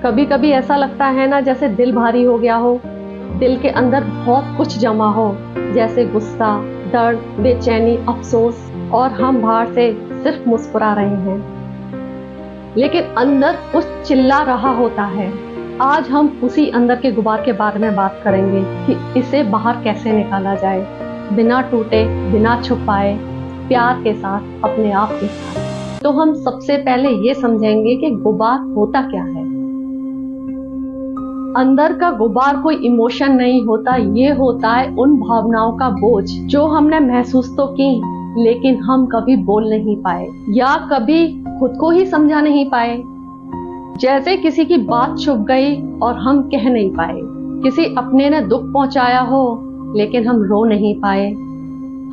कभी कभी ऐसा लगता है ना जैसे दिल भारी हो गया हो, दिल के अंदर बहुत कुछ जमा हो, जैसे गुस्सा, दर्द, बेचैनी, अफसोस, और हम बाहर से सिर्फ मुस्कुरा रहे हैं लेकिन अंदर कुछ चिल्ला रहा होता है। आज हम उसी अंदर के गुबार के बारे में बात करेंगे कि इसे बाहर कैसे निकाला जाए, बिना टूटे, बिना छुपाए, प्यार के साथ, अपने आप के साथ। तो हम सबसे पहले ये समझेंगे कि गुबार होता क्या है। अंदर का गुबार कोई इमोशन नहीं होता, ये होता है उन भावनाओं का बोझ जो हमने महसूस तो की लेकिन हम कभी बोल नहीं पाए या कभी खुद को ही समझा नहीं पाए। जैसे किसी की बात छुप गई और हम कह नहीं पाए, किसी अपने ने दुख पहुंचाया हो लेकिन हम रो नहीं पाए,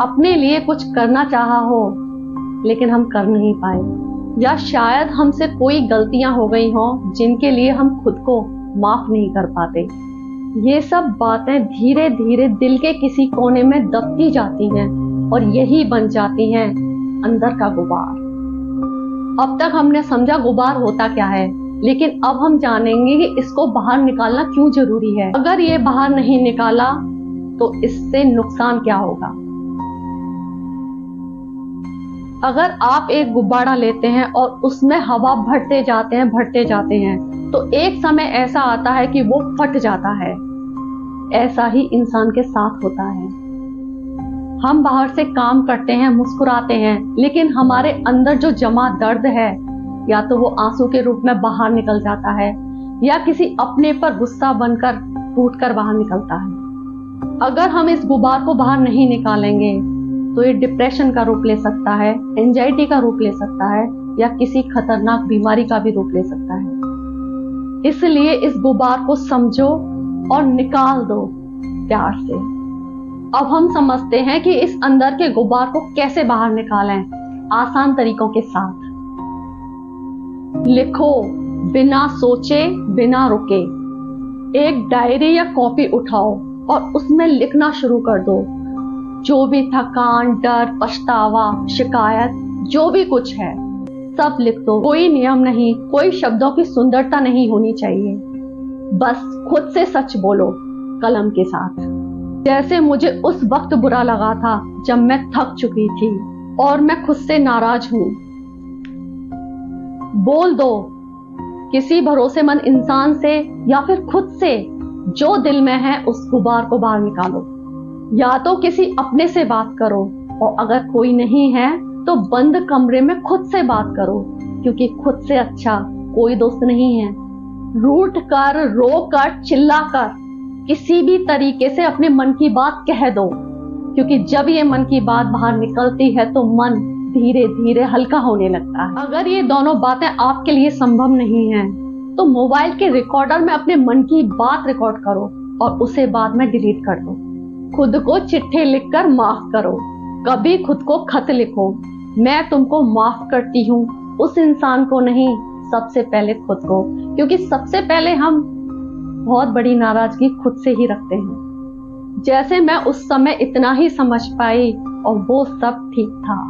अपने लिए कुछ करना चाहा हो लेकिन हम कर नहीं पाए, या शायद हमसे कोई गलतियां हो गई हो जिनके लिए हम खुद को माफ नहीं कर पाते। ये सब बातें धीरे धीरे दिल के किसी कोने में दबती जाती हैं और यही बन जाती हैं अंदर का गुबार। अब तक हमने समझा गुबार होता क्या है, लेकिन अब हम जानेंगे कि इसको बाहर निकालना क्यों जरूरी है। अगर ये बाहर नहीं निकाला तो इससे नुकसान क्या होगा। अगर आप एक गुब्बारा लेते हैं और उसमें हवा भरते जाते हैं तो एक समय ऐसा आता है कि वो फट जाता है। ऐसा ही इंसान के साथ होता है। हम बाहर से काम करते हैं, मुस्कुराते हैं, लेकिन हमारे अंदर जो जमा दर्द है या तो वो आंसू के रूप में बाहर निकल जाता है या किसी अपने पर गुस्सा बनकर टूटकर बाहर निकलता है। अगर हम इस गुबार को बाहर नहीं निकालेंगे तो ये डिप्रेशन का रूप ले सकता है, एंजाइटी का रूप ले सकता है या किसी खतरनाक बीमारी का भी रूप ले सकता है। इसलिए इस गुबार को समझो और निकाल दो प्यार से। अब हम समझते हैं कि इस अंदर के गुबार को कैसे बाहर निकालें, आसान तरीकों के साथ। लिखो, बिना सोचे, बिना रुके। एक डायरी या कॉपी उठाओ और उसमें लिखना शुरू कर दो। जो भी थकान, डर, पछतावा, शिकायत, जो भी कुछ है सब लिख दो। कोई नियम नहीं, कोई शब्दों की सुंदरता नहीं होनी चाहिए, बस खुद से सच बोलो कलम के साथ। जैसे मुझे उस वक्त बुरा लगा था जब मैं थक चुकी थी और मैं खुद से नाराज हूं। बोल दो किसी भरोसेमंद इंसान से या फिर खुद से, जो दिल में है उस गुबार को बाहर निकालो। या तो किसी अपने से बात करो और अगर कोई नहीं है तो बंद कमरे में खुद से बात करो, क्योंकि खुद से अच्छा कोई दोस्त नहीं है। रूठ कर, रो कर, चिल्ला कर, किसी भी तरीके से अपने मन की बात कह दो, क्योंकि जब ये मन की बात बाहर निकलती है तो मन धीरे धीरे हल्का होने लगता है। अगर ये दोनों बातें आपके लिए संभव नहीं है तो मोबाइल के रिकॉर्डर में अपने मन की बात रिकॉर्ड करो और उसे बाद में डिलीट कर दो। खुद को चिट्ठी लिखकर माफ करो। कभी खुद को खत लिखो, मैं तुमको माफ करती हूँ, उस इंसान को नहीं, सबसे पहले खुद को, क्योंकि सबसे पहले हम बहुत बड़ी नाराजगी खुद से ही रखते हैं। जैसे मैं उस समय इतना ही समझ पाई और वो सब ठीक था।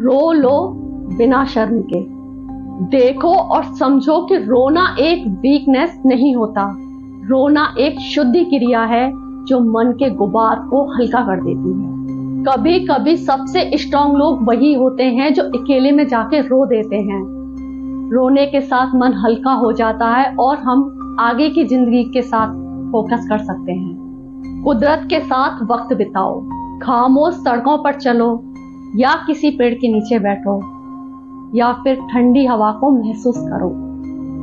रो लो बिना शर्म के। देखो और समझो कि रोना एक वीकनेस नहीं होता, रोना एक शुद्ध क्रिया है जो मन के गुबार को हल्का कर देती है। कभी कभी सबसे स्ट्रांग लोग वही होते हैं जो अकेले में जाके रो देते हैं। रोने के साथ मन हल्का हो जाता है और हम आगे की जिंदगी के साथ फोकस कर सकते हैं। कुदरत के साथ वक्त बिताओ, खामोश सड़कों पर चलो या किसी पेड़ के नीचे बैठो या फिर ठंडी हवा को महसूस करो।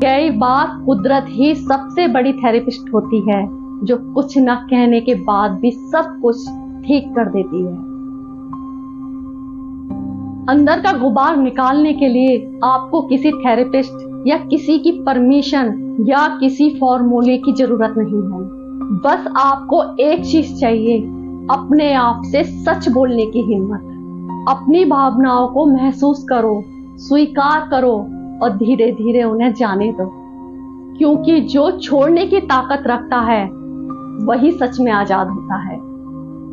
कई बार कुदरत ही सबसे बड़ी थेरेपिस्ट होती है जो कुछ न कहने के बाद भी सब कुछ ठीक कर देती है। अंदर का गुबार निकालने के लिए आपको किसी थेरेपिस्ट या किसी की परमिशन या किसी फॉर्मूले की जरूरत नहीं है। बस आपको एक चीज चाहिए, अपने आप से सच बोलने की हिम्मत। अपनी भावनाओं को महसूस करो, स्वीकार करो और धीरे धीरे उन्हें जाने दो, क्योंकि जो छोड़ने की ताकत रखता है वही सच में आजाद होता है।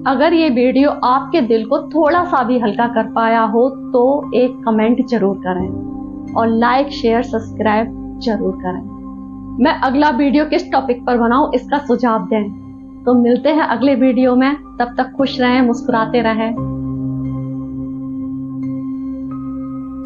अगर ये वीडियो आपके दिल को थोड़ा सा भी हल्का कर पाया हो तो एक कमेंट जरूर करें और लाइक, शेयर, सब्सक्राइब जरूर करें। मैं अगला वीडियो किस टॉपिक पर बनाऊं इसका सुझाव दें। तो मिलते हैं अगले वीडियो में, तब तक खुश रहें, मुस्कुराते रहें।